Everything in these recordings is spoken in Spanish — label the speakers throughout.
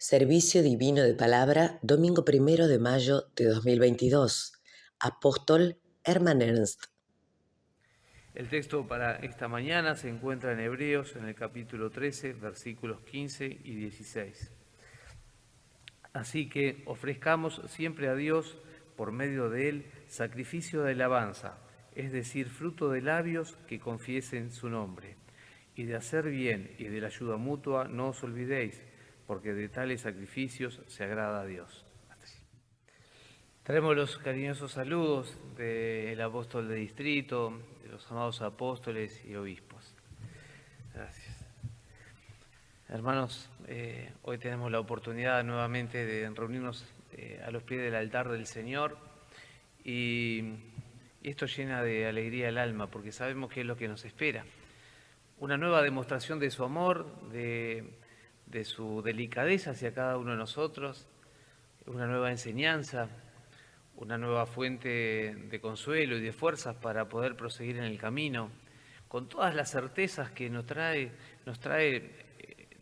Speaker 1: Servicio Divino de Palabra, domingo 1 de mayo de 2022. Apóstol Hermann Ernst.
Speaker 2: El texto para esta mañana se encuentra en Hebreos, en el capítulo 13, versículos 15 y 16. Así que ofrezcamos siempre a Dios, por medio de Él, sacrificio de alabanza, es decir, fruto de labios que confiesen su nombre. Y de hacer bien y de la ayuda mutua no os olvidéis, porque de tales sacrificios se agrada a Dios. Traemos los cariñosos saludos del apóstol de distrito, de los amados apóstoles y obispos. Gracias. Hermanos, hoy tenemos la oportunidad nuevamente de reunirnos a los pies del altar del Señor y esto llena de alegría el alma porque sabemos que es lo que nos espera. Una nueva demostración de su amor, de su delicadeza hacia cada uno de nosotros, una nueva enseñanza, una nueva fuente de consuelo y de fuerzas para poder proseguir en el camino, con todas las certezas que nos trae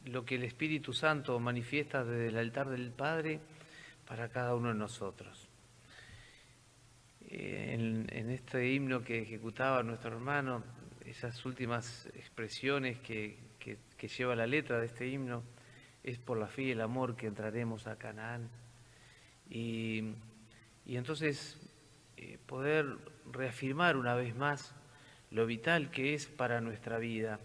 Speaker 2: lo que el Espíritu Santo manifiesta desde el altar del Padre para cada uno de nosotros. En este himno que ejecutaba nuestro hermano, esas últimas expresiones que lleva la letra de este himno, es por la fe y el amor que entraremos a Canaán. Y entonces poder reafirmar una vez más lo vital que es para nuestra vida.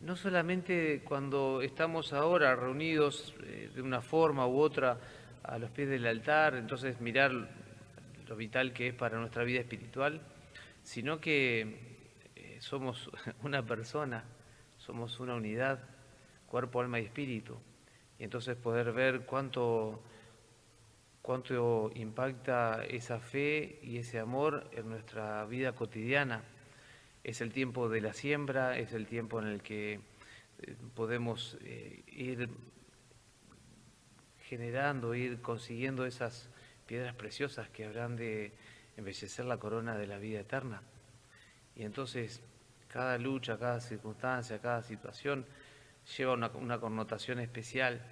Speaker 2: No solamente cuando estamos ahora reunidos de una forma u otra a los pies del altar, entonces mirar lo vital que es para nuestra vida espiritual, sino que somos una persona, somos una unidad, cuerpo, alma y espíritu. Y entonces poder ver cuánto impacta esa fe y ese amor en nuestra vida cotidiana. Es el tiempo de la siembra, es el tiempo en el que podemos ir generando, ir consiguiendo esas piedras preciosas que habrán de embellecer la corona de la vida eterna. Y entonces cada lucha, cada circunstancia, cada situación lleva una connotación especial.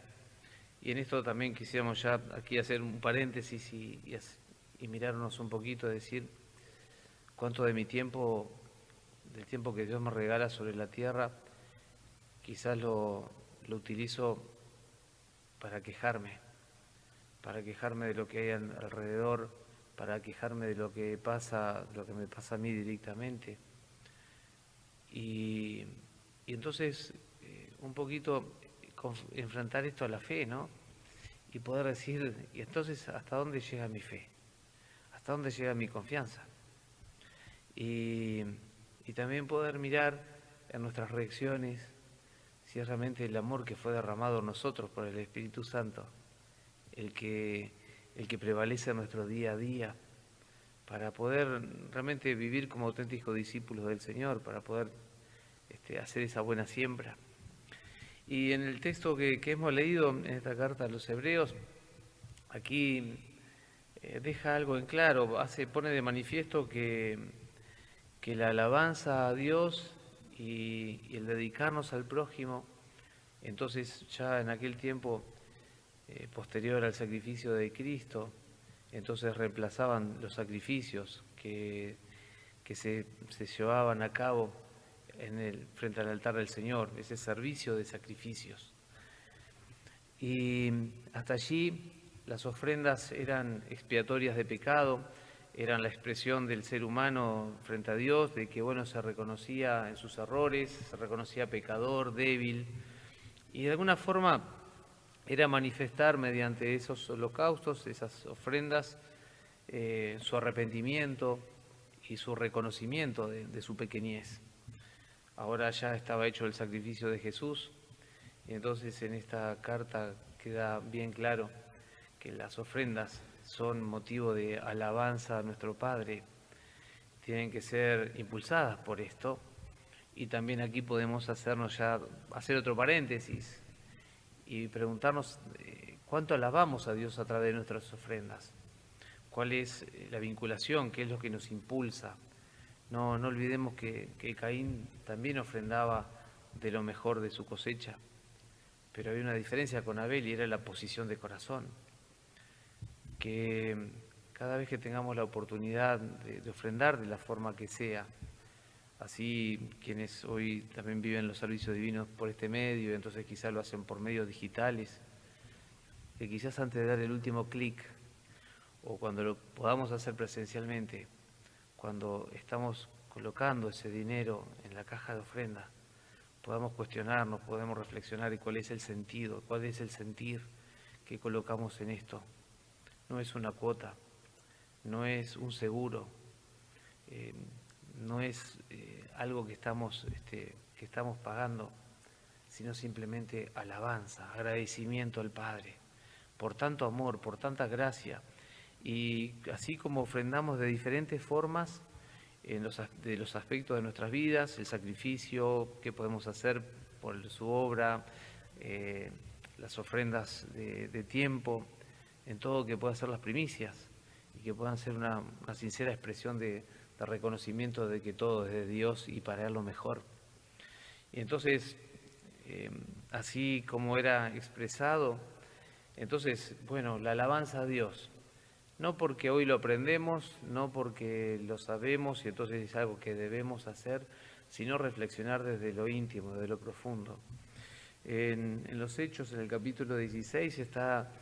Speaker 2: Y en esto también quisiéramos ya aquí hacer un paréntesis y mirarnos un poquito, decir cuánto de mi tiempo, del tiempo que Dios me regala sobre la tierra, quizás lo utilizo para quejarme de lo que hay alrededor, para quejarme de lo que pasa, lo que me pasa a mí directamente. Y entonces un poquito enfrentar esto a la fe, ¿no? Y poder decir, y entonces, ¿hasta dónde llega mi fe? ¿Hasta dónde llega mi confianza? Y también poder mirar en nuestras reacciones si es realmente el amor que fue derramado en nosotros por el Espíritu Santo, el que prevalece en nuestro día a día, para poder realmente vivir como auténticos discípulos del Señor, para poder hacer esa buena siembra. Y en el texto que hemos leído en esta carta a los Hebreos, aquí deja algo en claro, pone de manifiesto que la alabanza a Dios y el dedicarnos al prójimo, entonces ya en aquel tiempo posterior al sacrificio de Cristo, entonces reemplazaban los sacrificios que se llevaban a cabo frente al altar del Señor, ese servicio de sacrificios. Y hasta allí las ofrendas eran expiatorias de pecado, eran la expresión del ser humano frente a Dios, de que se reconocía en sus errores, se reconocía pecador, débil, y de alguna forma era manifestar mediante esos holocaustos, esas ofrendas, su arrepentimiento y su reconocimiento de su pequeñez. Ahora ya estaba hecho el sacrificio de Jesús, y entonces en esta carta queda bien claro que las ofrendas son motivo de alabanza a nuestro Padre, tienen que ser impulsadas por esto. Y también aquí podemos hacer otro paréntesis y preguntarnos cuánto alabamos a Dios a través de nuestras ofrendas, cuál es la vinculación, qué es lo que nos impulsa. No olvidemos que Caín también ofrendaba de lo mejor de su cosecha, pero había una diferencia con Abel y era la posición de corazón. Que cada vez que tengamos la oportunidad de ofrendar de la forma que sea, así quienes hoy también viven los servicios divinos por este medio, entonces quizás lo hacen por medios digitales, que quizás antes de dar el último clic, o cuando lo podamos hacer presencialmente, cuando estamos colocando ese dinero en la caja de ofrenda, podamos cuestionarnos, podemos reflexionar en cuál es el sentido, cuál es el sentir que colocamos en esto. No es una cuota, no es un seguro, no es algo que estamos pagando, sino simplemente alabanza, agradecimiento al Padre por tanto amor, por tanta gracia. Y así como ofrendamos de diferentes formas de los aspectos de nuestras vidas, el sacrificio que podemos hacer por su obra, las ofrendas de tiempo, en todo que pueda ser las primicias y que puedan ser una sincera expresión de reconocimiento de que todo es de Dios y para Él lo mejor. Y entonces, así como era expresado, entonces, bueno, la alabanza a Dios, no porque hoy lo aprendemos, no porque lo sabemos y entonces es algo que debemos hacer, sino reflexionar desde lo íntimo, desde lo profundo. En los Hechos, en el capítulo 16, está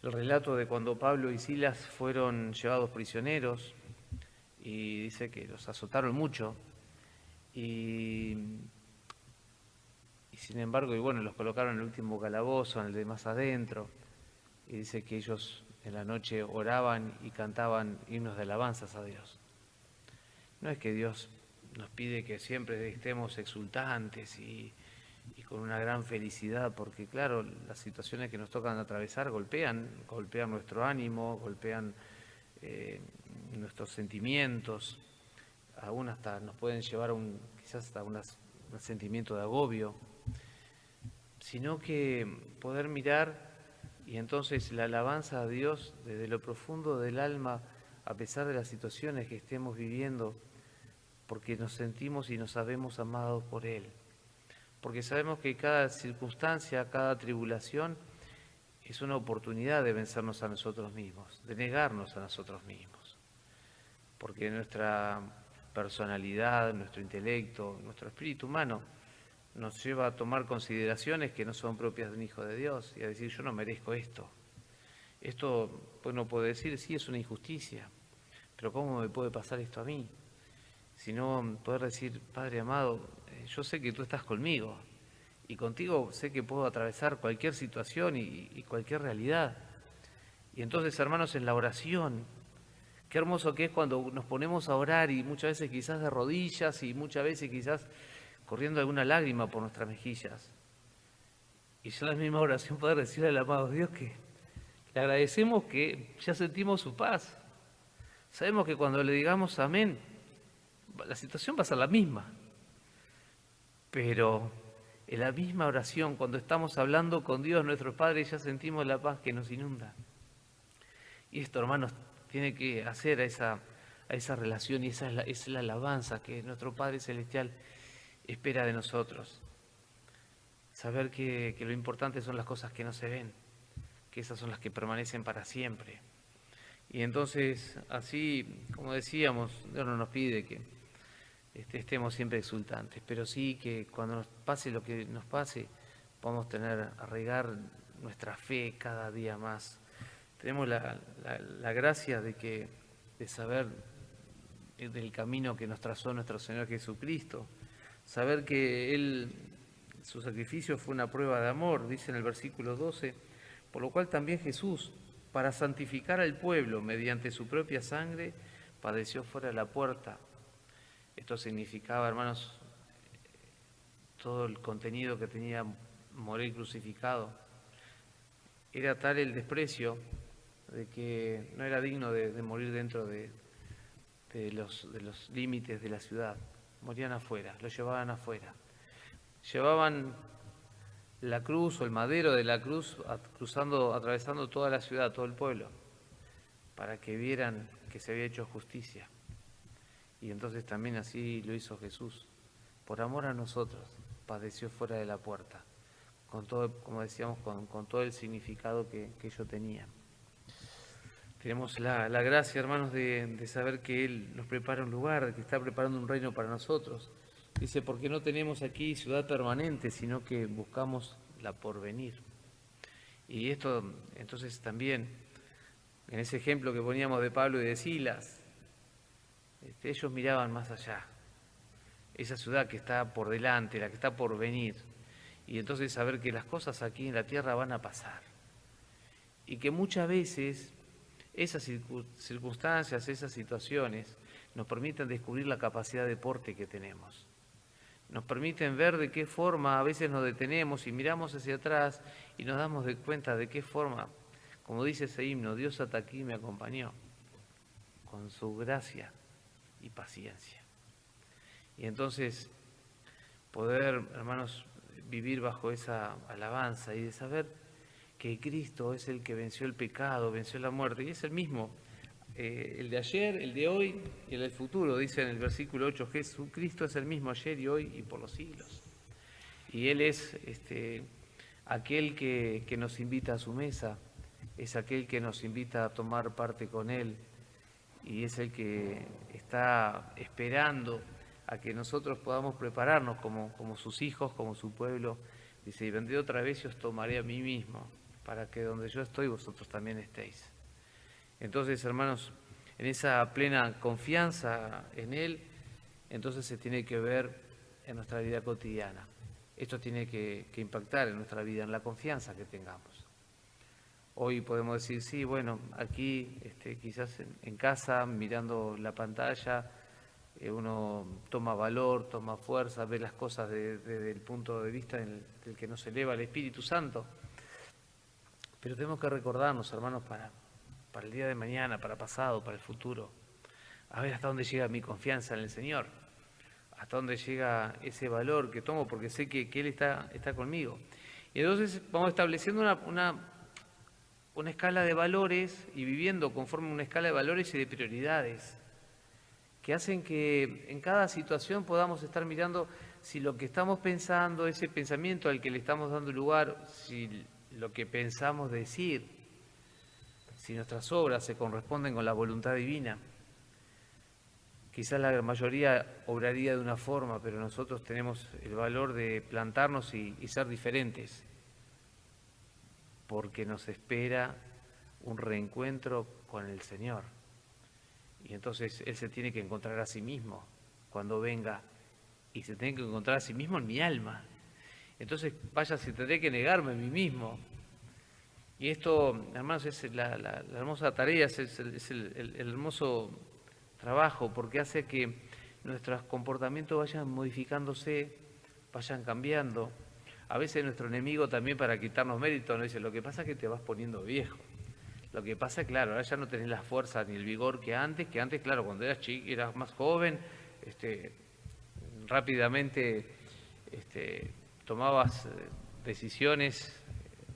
Speaker 2: el relato de cuando Pablo y Silas fueron llevados prisioneros y dice que los azotaron mucho y sin embargo, y bueno, los colocaron en el último calabozo, en el de más adentro, y dice que ellos en la noche oraban y cantaban himnos de alabanzas a Dios. No es que Dios nos pide que siempre estemos exultantes y con una gran felicidad, porque claro, las situaciones que nos tocan atravesar golpean nuestro ánimo, golpean nuestros sentimientos, aún hasta nos pueden llevar a quizás hasta un sentimiento de agobio, sino que poder mirar y entonces la alabanza a Dios desde lo profundo del alma, a pesar de las situaciones que estemos viviendo, porque nos sentimos y nos sabemos amados por Él, porque sabemos que cada circunstancia, cada tribulación es una oportunidad de vencernos a nosotros mismos, de negarnos a nosotros mismos, porque nuestra personalidad, nuestro intelecto, nuestro espíritu humano nos lleva a tomar consideraciones que no son propias de un hijo de Dios y a decir, yo no merezco esto. Esto, pues uno puede decir, sí, es una injusticia, pero ¿cómo me puede pasar esto a mí? Sino poder decir, Padre amado, yo sé que tú estás conmigo y contigo sé que puedo atravesar cualquier situación y cualquier realidad. Y entonces, hermanos, en la oración, qué hermoso que es cuando nos ponemos a orar y muchas veces quizás de rodillas y muchas veces quizás corriendo alguna lágrima por nuestras mejillas. Y ya en la misma oración poder decirle al amado Dios que le agradecemos que ya sentimos su paz. Sabemos que cuando le digamos amén, la situación va a ser la misma. Pero en la misma oración, cuando estamos hablando con Dios, nuestro Padre, ya sentimos la paz que nos inunda. Y esto, hermanos, tiene que hacer a esa relación y esa es la alabanza que nuestro Padre Celestial espera de nosotros. Saber que lo importante son las cosas que no se ven, que esas son las que permanecen para siempre. Y entonces, así, como decíamos, Dios no nos pide que estemos siempre exultantes, pero sí que cuando nos pase lo que nos pase, podamos arraigar nuestra fe cada día más. Tenemos la gracia de saber del camino que nos trazó nuestro Señor Jesucristo, saber que su sacrificio fue una prueba de amor, dice en el versículo 12, por lo cual también Jesús, para santificar al pueblo mediante su propia sangre, padeció fuera de la puerta. Esto significaba, hermanos, todo el contenido que tenía morir crucificado. Era tal el desprecio de que no era digno de morir dentro de los límites de la ciudad. Morían afuera, lo llevaban afuera. Llevaban la cruz o el madero de la cruz atravesando toda la ciudad, todo el pueblo, para que vieran que se había hecho justicia. Y entonces también así lo hizo Jesús. Por amor a nosotros, padeció fuera de la puerta, con todo, como decíamos, con todo el significado que ello tenía. Tenemos la gracia, hermanos, de saber que Él nos prepara un lugar, que está preparando un reino para nosotros. Dice, porque no tenemos aquí ciudad permanente, sino que buscamos la porvenir. Y esto, entonces, también, en ese ejemplo que poníamos de Pablo y de Silas, ellos miraban más allá, esa ciudad que está por delante, la que está por venir, y entonces saber que las cosas aquí en la tierra van a pasar, y que muchas veces esas circunstancias, esas situaciones, nos permiten descubrir la capacidad de porte que tenemos. Nos permiten ver de qué forma a veces nos detenemos y miramos hacia atrás y nos damos cuenta de qué forma, como dice ese himno, Dios hasta aquí me acompañó, con su gracia y paciencia. Y entonces poder, hermanos, vivir bajo esa alabanza y de saber que Cristo es el que venció el pecado, venció la muerte, y es el mismo, el de ayer, el de hoy y el del futuro, dice en el versículo 8, Jesucristo es el mismo ayer y hoy y por los siglos. Y Él es aquel que nos invita a su mesa, es aquel que nos invita a tomar parte con Él, y es el que está esperando a que nosotros podamos prepararnos como sus hijos, como su pueblo. Dice, y vendré otra vez y os tomaré a mí mismo, para que donde yo estoy vosotros también estéis. Entonces, hermanos, en esa plena confianza en Él, entonces se tiene que ver en nuestra vida cotidiana. Esto tiene que impactar en nuestra vida, en la confianza que tengamos. Hoy podemos decir, sí, bueno, aquí quizás en casa, mirando la pantalla, uno toma valor, toma fuerza, ve las cosas desde el punto de vista del que nos eleva el Espíritu Santo. Pero tenemos que recordarnos, hermanos, para el día de mañana, para pasado, para el futuro, a ver hasta dónde llega mi confianza en el Señor, hasta dónde llega ese valor que tomo, porque sé que Él está conmigo. Y entonces vamos estableciendo una escala de valores y viviendo conforme a una escala de valores y de prioridades, que hacen que en cada situación podamos estar mirando si lo que estamos pensando, ese pensamiento al que le estamos dando lugar, si lo que pensamos decir, si nuestras obras se corresponden con la voluntad divina. Quizás la mayoría obraría de una forma, pero nosotros tenemos el valor de plantarnos y ser diferentes, porque nos espera un reencuentro con el Señor. Y entonces Él se tiene que encontrar a sí mismo cuando venga, y se tiene que encontrar a sí mismo en mi alma. Entonces, vaya, si tendré que negarme a mí mismo. Y esto, hermanos, es la hermosa tarea, es el hermoso trabajo, porque hace que nuestros comportamientos vayan modificándose, vayan cambiando. A veces nuestro enemigo también, para quitarnos mérito, nos dice, lo que pasa es que te vas poniendo viejo. Lo que pasa es, claro, ahora ya no tenés la fuerza ni el vigor que antes, claro, cuando eras chico, eras más joven, rápidamente tomabas decisiones,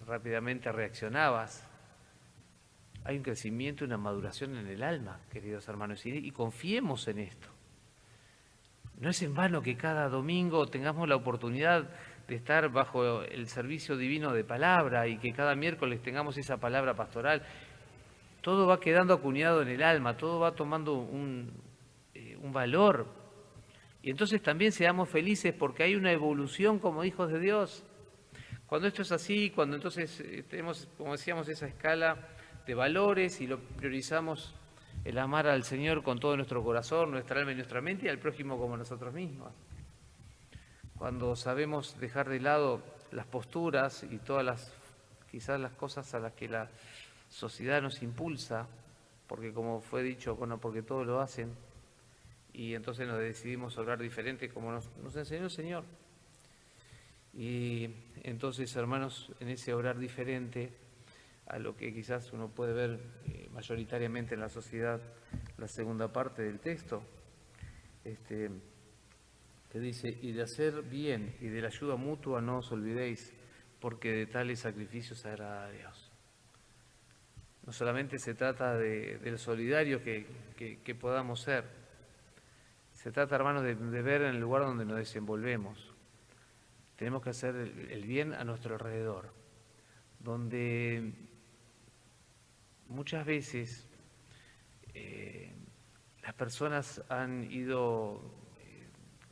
Speaker 2: rápidamente reaccionabas. Hay un crecimiento y una maduración en el alma, queridos hermanos, y confiemos en esto. No es en vano que cada domingo tengamos la oportunidad de estar bajo el servicio divino de palabra y que cada miércoles tengamos esa palabra pastoral. Todo va quedando acuñado en el alma, todo va tomando un valor. Y entonces también seamos felices porque hay una evolución como hijos de Dios. Cuando esto es así, cuando entonces tenemos, como decíamos, esa escala de valores y lo priorizamos, el amar al Señor con todo nuestro corazón, nuestra alma y nuestra mente, y al prójimo como nosotros mismos. Cuando sabemos dejar de lado las posturas y quizás las cosas a las que la sociedad nos impulsa, porque como fue dicho, bueno, porque todos lo hacen, y entonces nos decidimos orar diferente como nos enseñó el Señor. Y entonces, hermanos, en ese orar diferente a lo que quizás uno puede ver mayoritariamente en la sociedad, la segunda parte del texto, que dice, y de hacer bien y de la ayuda mutua no os olvidéis, porque de tales sacrificios agrada a Dios. No solamente se trata del solidario que podamos ser, se trata, hermanos, de ver en el lugar donde nos desenvolvemos, tenemos que hacer el bien a nuestro alrededor, donde muchas veces las personas han ido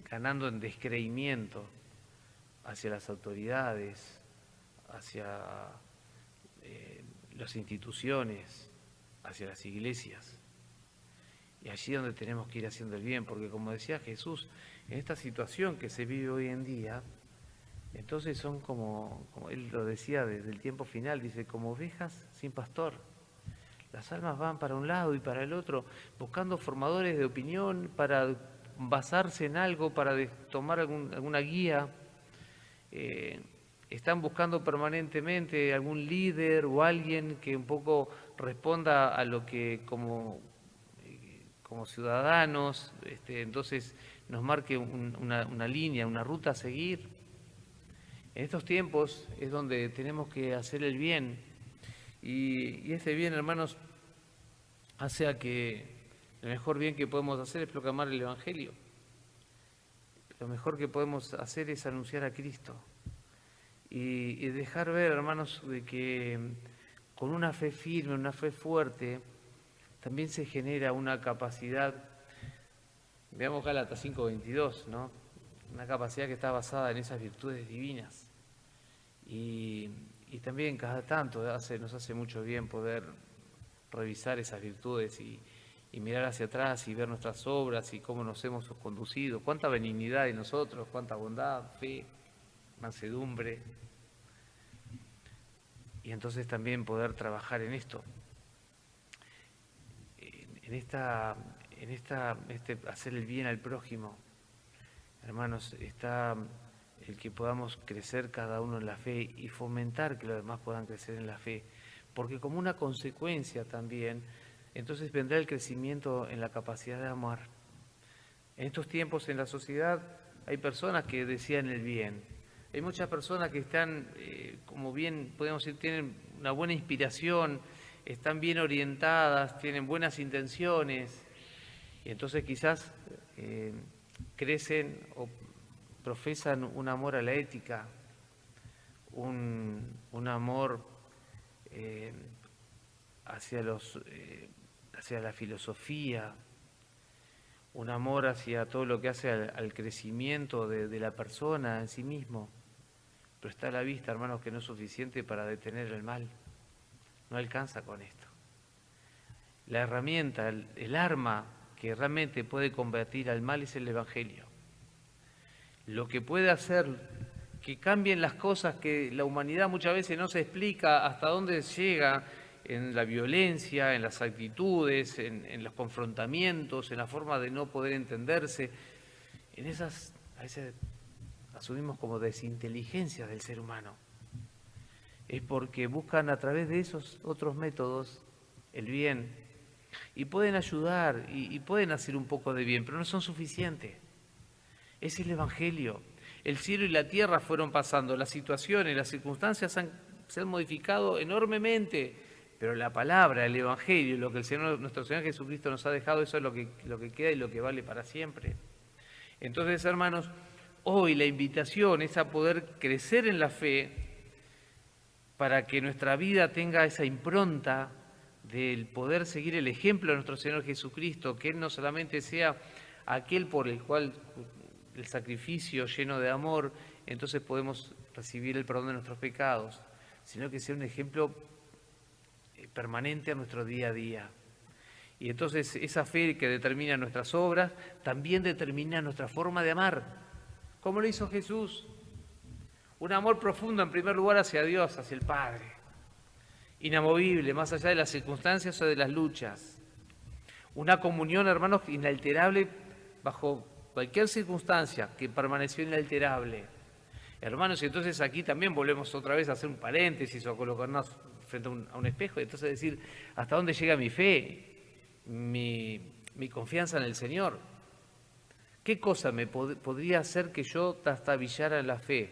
Speaker 2: ganando en descreimiento hacia las autoridades, hacia las instituciones, hacia las iglesias. Y allí es donde tenemos que ir haciendo el bien, porque como decía Jesús, en esta situación que se vive hoy en día, entonces son como él lo decía desde el tiempo final, dice, como ovejas sin pastor. Las almas van para un lado y para el otro, buscando formadores de opinión para basarse en algo, para tomar alguna guía. Están buscando permanentemente algún líder o alguien que un poco responda a lo que como ciudadanos, entonces nos marque una línea, una ruta a seguir. En estos tiempos es donde tenemos que hacer el bien y ese bien, hermanos, hace a que el mejor bien que podemos hacer es proclamar el Evangelio. Lo mejor que podemos hacer es anunciar a Cristo y dejar ver, hermanos, de que con una fe firme, una fe fuerte, también se genera una capacidad, veamos Gálatas 5:22, ¿no? Una capacidad que está basada en esas virtudes divinas. Y también cada tanto nos hace mucho bien poder revisar esas virtudes y mirar hacia atrás y ver nuestras obras y cómo nos hemos conducido, cuánta benignidad en nosotros, cuánta bondad, fe, mansedumbre. Y entonces también poder trabajar en esto, hacer el bien al prójimo. Hermanos, está el que podamos crecer cada uno en la fe y fomentar que los demás puedan crecer en la fe, porque como una consecuencia también, entonces vendrá el crecimiento en la capacidad de amar. En estos tiempos en la sociedad hay personas que desean el bien, hay muchas personas que están, como bien podemos decir, tienen una buena inspiración, están bien orientadas, tienen buenas intenciones, y entonces quizás crecen o profesan un amor a la ética, un amor hacia la filosofía, un amor hacia todo lo que hace al crecimiento de la persona en sí mismo. Pero está a la vista, hermanos, que no es suficiente para detener el mal. No alcanza con esto. La herramienta, el arma que realmente puede combatir al mal es el Evangelio. Lo que puede hacer que cambien las cosas que la humanidad muchas veces no se explica hasta dónde llega en la violencia, en las actitudes, en los confrontamientos, en la forma de no poder entenderse, en esas, a veces asumimos como desinteligencias del ser humano. Es porque buscan a través de esos otros métodos el bien y pueden ayudar y pueden hacer un poco de bien, pero no son suficientes. Es el Evangelio. El cielo y la tierra fueron pasando, las situaciones, las circunstancias se han modificado enormemente, pero la palabra, el Evangelio, lo que nuestro Señor Jesucristo nos ha dejado, eso es lo que queda y lo que vale para siempre. Entonces, hermanos, hoy la invitación es a poder crecer en la fe para que nuestra vida tenga esa impronta del poder seguir el ejemplo de nuestro Señor Jesucristo, que Él no solamente sea aquel por el cual el sacrificio lleno de amor, entonces podemos recibir el perdón de nuestros pecados, sino que sea un ejemplo permanente a nuestro día a día. Y entonces esa fe que determina nuestras obras también determina nuestra forma de amar, como lo hizo Jesús. Un amor profundo en primer lugar hacia Dios, hacia el Padre, inamovible, más allá de las circunstancias o de las luchas. Una comunión, hermanos, inalterable bajo cualquier circunstancia, que permaneció inalterable. Hermanos, y entonces aquí también volvemos otra vez a hacer un paréntesis o colocarnos frente a un espejo y entonces decir, ¿hasta dónde llega mi fe, mi confianza en el Señor? ¿Qué cosa me podría hacer que yo trastabillara la fe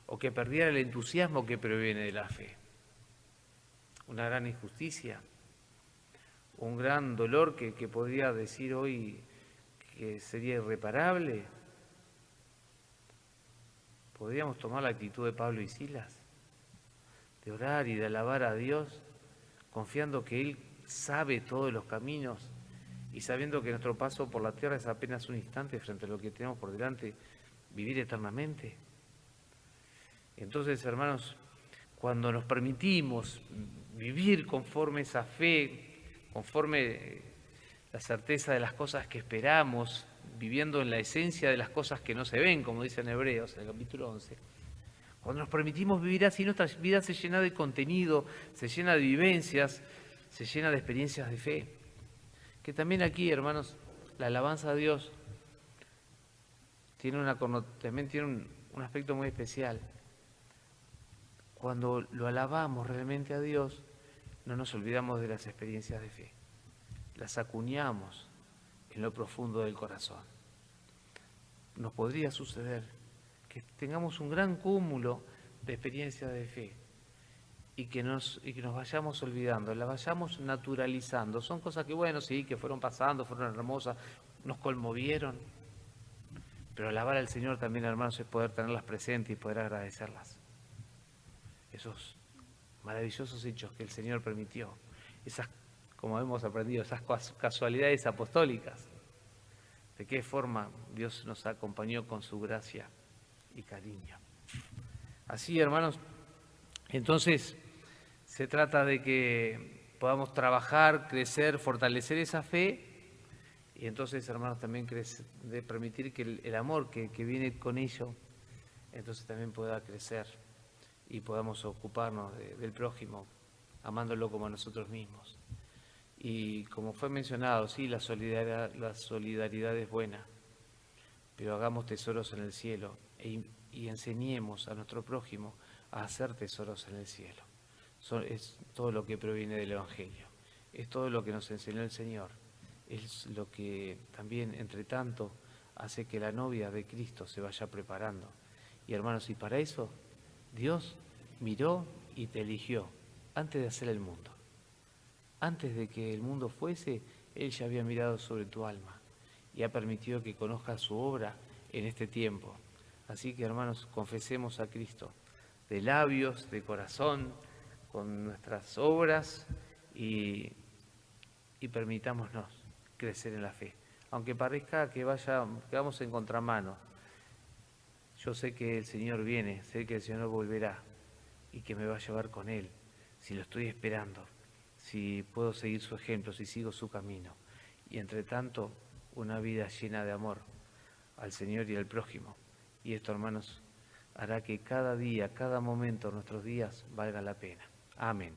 Speaker 2: o que perdiera el entusiasmo que proviene de la fe? Una gran injusticia, un gran dolor que podría decir hoy que sería irreparable. podríamos tomar la actitud de Pablo y Silas, de orar y de alabar a Dios, confiando que Él sabe todos los caminos y sabiendo que nuestro paso por la tierra es apenas un instante frente a lo que tenemos por delante, vivir eternamente. Entonces, hermanos, cuando nos permitimos vivir conforme esa fe, conforme la certeza de las cosas que esperamos, viviendo en la esencia de las cosas que no se ven, como dice en Hebreos, en el capítulo 11, cuando nos permitimos vivir así, nuestra vida se llena de contenido, se llena de vivencias, se llena de experiencias de fe. Que también aquí, hermanos, la alabanza a Dios también tiene un aspecto muy especial. Cuando lo alabamos realmente a Dios, no nos olvidamos de las experiencias de fe. Las acuñamos en lo profundo del corazón. Nos podría suceder que tengamos un gran cúmulo de experiencias de fe y que nos vayamos olvidando, las vayamos naturalizando. Son cosas que, bueno, sí, que fueron pasando, fueron hermosas, nos conmovieron. Pero alabar al Señor también, hermanos, es poder tenerlas presentes y poder agradecerlas. Esos maravillosos hechos que el Señor permitió, esas, como hemos aprendido, esas casualidades apostólicas. De qué forma Dios nos acompañó con su gracia y cariño. Así, hermanos, entonces se trata de que podamos trabajar, crecer, fortalecer esa fe y entonces, hermanos, también de permitir que el amor que viene con ello, entonces también pueda crecer y podamos ocuparnos del prójimo, amándolo como a nosotros mismos. Y como fue mencionado, sí, la solidaridad es buena, pero hagamos tesoros en el cielo y enseñemos a nuestro prójimo a hacer tesoros en el cielo. Es todo lo que proviene del Evangelio, es todo lo que nos enseñó el Señor, es lo que también, entre tanto, hace que la novia de Cristo se vaya preparando. Y hermanos, y para eso Dios miró y te eligió antes de hacer el mundo. Antes de que el mundo fuese, Él ya había mirado sobre tu alma y ha permitido que conozcas su obra en este tiempo. Así que, hermanos, confesemos a Cristo de labios, de corazón, con nuestras obras y permitámonos crecer en la fe. Aunque parezca que vamos en contramano, yo sé que el Señor viene, sé que el Señor volverá y que me va a llevar con Él, si lo estoy esperando, si puedo seguir su ejemplo, si sigo su camino. Y entre tanto, una vida llena de amor al Señor y al prójimo. Y esto, hermanos, hará que cada día, cada momento de nuestros días valga la pena. Amén.